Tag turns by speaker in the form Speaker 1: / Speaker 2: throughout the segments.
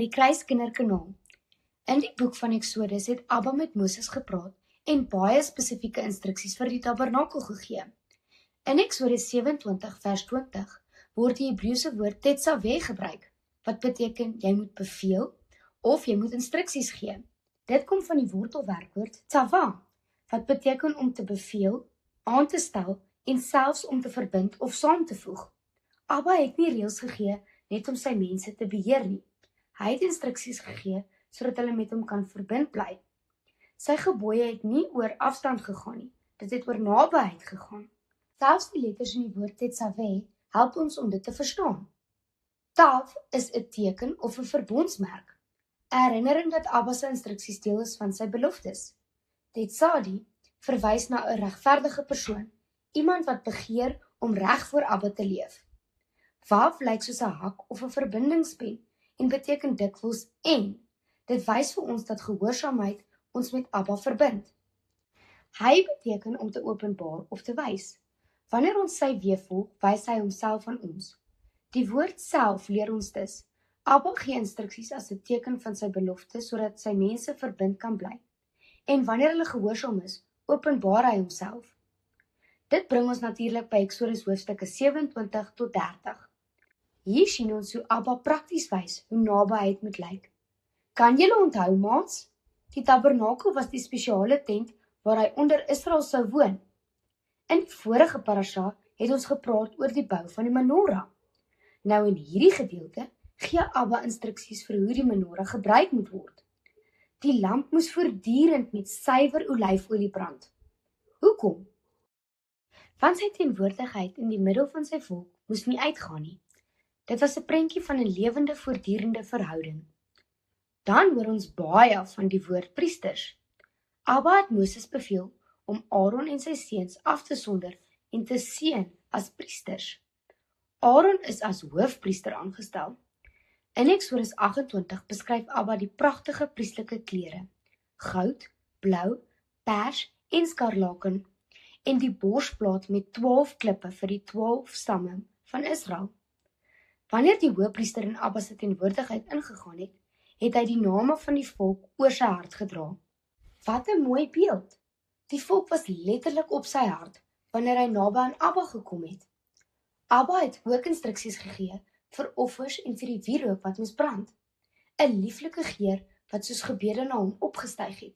Speaker 1: die kruiskinderkanaal. In die boek van Exodus het Abba met Moses gepraat en baie spesifieke instruksies vir die tabernakel gegee. In Exodus 27 vers 20 word die Hebreëse woord tetzaveh gebruik, wat beteken jy moet beveel of jy moet instruksies gee. Dit kom van die wortelwerkwoord tsava, wat beteken om te beveel, aan te stel en selfs om te verbind of saam te voeg. Abba het nie reëls gegee net om sy mense te beheer nie. Hy het instruksies gegee sodat hulle met hom kan verbind bly. Sy gebooie het nie oor afstand gegaan nie, dit het oor nabyheid gegaan. Selfs die letters in die woord tetzaveh help ons om dit te verstaan. Tav is 'n teken of 'n verbondsmerk, 'n herinnering dat Abba se instruksies deel is van sy beloftes. Tetzadi verwys na 'n regverdige persoon, iemand wat begeer om reg voor Abba te leef. Wav lyk soos 'n hak of 'n verbindingspen en beteken dikwels en. Dit wys vir ons dat gehoorsaamheid ons met Abba verbind. Hy beteken om te openbaar of te wys. Wanneer ons sy weë volg, wys hy homself aan ons. Die woord self leer ons dus. Abba gee instruksies as 'n teken van sy belofte sodat sy mense verbind kan bly. En wanneer hulle gehoorsaam is, openbaar hy homself. Dit bring ons natuurlik by Exodus hoofstukke 27 tot 30. Hier sien ons hoe Abba prakties wys hoe nabyheid moet lyk. Kan julle onthou, maats? Die tabernakel was die spesiale tent waar hy onder Israel sou woon. In die vorige parasha het ons gepraat oor die bou van die menorah. Nou in hierdie gedeelte gee Abba instruksies vir hoe die menorah gebruik moet word. Die lamp moes voortdurend met suiwer olyfolie brand. Hoekom? Want sy teenwoordigheid in die middel van sy volk moes nie uitgaan nie. Dit was 'n prentjie van 'n lewende, voortdurende verhouding. Dan hoor ons baie van die woord priesters. Abba het Moses beveel om Aaron en sy seuns af te sonder en te seën as priesters. Aaron is as hoofpriester aangestel. In Exodus 28 beskryf Abba die pragtige priestelike klere, goud, blou, pers en skarlaken, en die borsplaat met 12 klippe vir die 12 stamme van Israel. Wanneer die hoofpriester in Abba se teenwoordigheid ingegaan het, het hy die name van die volk oor sy hart gedra. Wat 'n mooi beeld! Die volk was letterlik op sy hart wanneer hy naby aan Abba gekom het. Abba het ook instruksies gegee vir offers en vir die wierook wat moes brand. 'n Lieflike geur wat soos gebede na hom opgestyg het.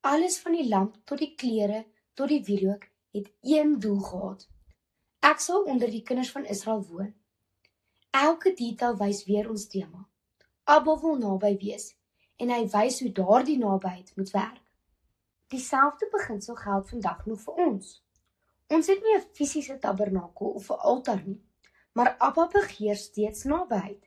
Speaker 1: Alles van die lamp tot die klere tot die wierook het een doel gehad. Ek sal onder die kinders van Israel woon. Elke detail wys weer ons tema. Abba wil naby wees en hy wys hoe daardie nabyheid moet werk. Dieselfde beginsel geld vandag nog vir ons. Ons het nie 'n fisiese tabernakel of 'n altaar nie, maar Abba begeer steeds nabyheid.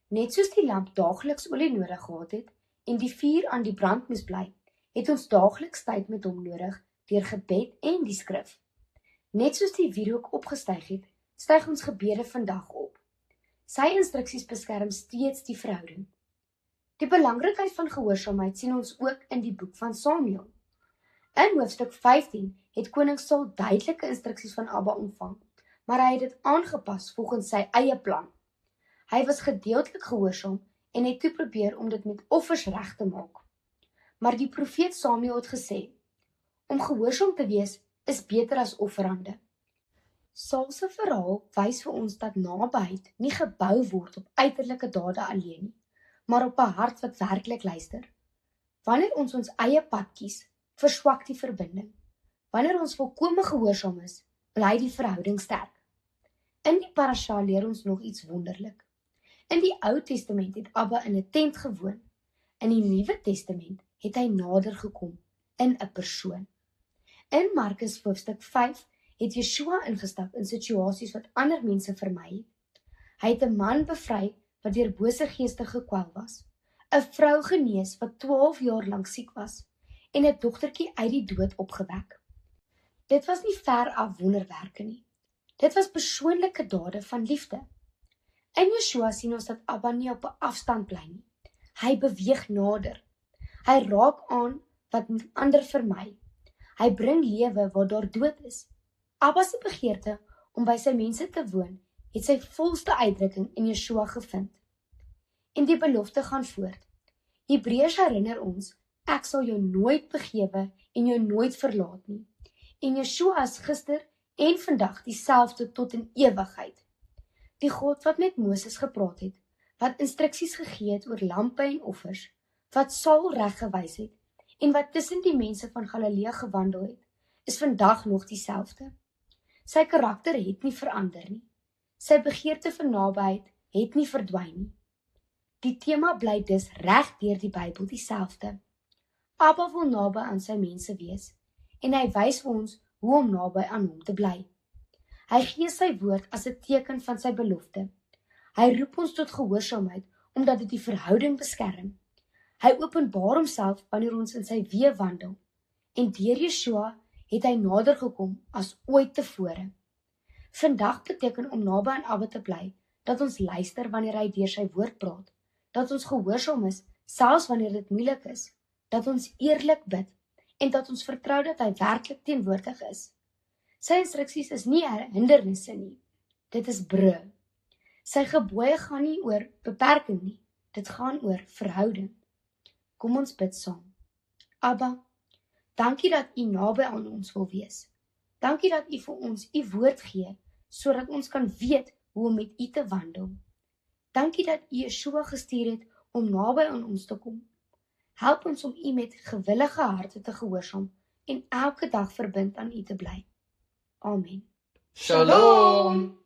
Speaker 1: Net soos die lamp daagliks olie nodig gehad het en die vuur aan die brand moes bly, het ons daagliks tyd met hom nodig deur gebed en die skrif. Net soos die wierook opgestyg het, styg ons gebede vandag op. Sy instruksies beskerm steeds die verhouding. Die belangrikheid van gehoorsaamheid sien ons ook in die boek van Samuel. In hoofstuk 15 het koning Saul duidelike instruksies van Abba ontvang, maar hy het dit aangepas volgens sy eie plan. Hy was gedeeltelik gehoorsaam en het toe probeer om dit met offers reg te maak. Maar die profeet Samuel het gesê, om gehoorsaam te wees is beter as offerande. Saul se verhaal wys vir ons dat nabyheid nie gebou word op uiterlike dade alleen nie, maar op 'n hart wat werklik luister. Wanneer ons ons eie pad kies, verswak die verbinding. Wanneer ons volkome gehoorsaam is, bly die verhouding sterk. In die parasha leer ons nog iets wonderlik. In die Ou Testament het Abba in 'n tent gewoon. In die Nuwe Testament het hy nader gekom in 'n persoon. In Markus hoofstuk 5 het Yeshua ingestap in situasies wat ander mense vermy het. Hy het 'n man bevry wat deur bose geeste gekwel was, 'n vrou genees wat 12 jaar lank siek was en 'n dogtertjie uit die dood opgewek. Dit was nie ver af wonderwerke nie. Dit was persoonlike dade van liefde. In Yeshua sien ons dat Abba nie op 'n afstand bly nie. Hy beweeg nader. Hy raak aan wat ander vermy. Hy bring lewe waar daar dood is. Abba se begeerte om by sy mense te woon, het sy volste uitdrukking in Yeshua gevind. en die belofte gaan voort. Hebreërs herinner ons, ek sal jou nooit begewe en jou nooit verlaat nie. En Yeshua is gister en vandag dieselfde tot in ewigheid. Die God wat met Moses gepraat het, wat instruksies gegee het oor lampe en offers, wat Saul reggewys het, en wat tussen die mense van Galilea gewandel het, is vandag nog dieselfde. Sy karakter het nie verander nie. Sy begeerte vir nabyheid het nie verdwyn nie. Die tema bly dus reg deur die Bybel dieselfde. Abba wil naby aan sy mense wees, en hy wys vir ons hoe om naby aan hom te bly. Hy gee sy woord as 'n teken van sy belofte. Hy roep ons tot gehoorsaamheid, omdat dit die verhouding beskerm. Hy openbaar homself wanneer ons in sy weë wandel, en deur Yeshua het hy nader gekom as ooit tevore. Vandag beteken om naby aan Abba te bly, dat ons luister wanneer hy deur sy woord praat, dat ons gehoorsaam is, selfs wanneer dit moeilik is, dat ons eerlik bid, en dat ons vertrou dat hy werklik teenwoordig is. Sy instruksies is nie hindernisse nie, dit is brûe. Sy gebooie gaan nie oor beperking nie, dit gaan oor verhouding. Kom ons bid saam. Abba, dankie dat u naby aan ons wil wees. Dankie dat u vir ons u woord gee, sodat ons kan weet hoe om met u te wandel. Dankie dat u Yeshua gestuur het om naby aan ons te kom. Help ons om u met gewillige harte te gehoorsaam en elke dag verbind aan u te bly. Amen.
Speaker 2: Shalom!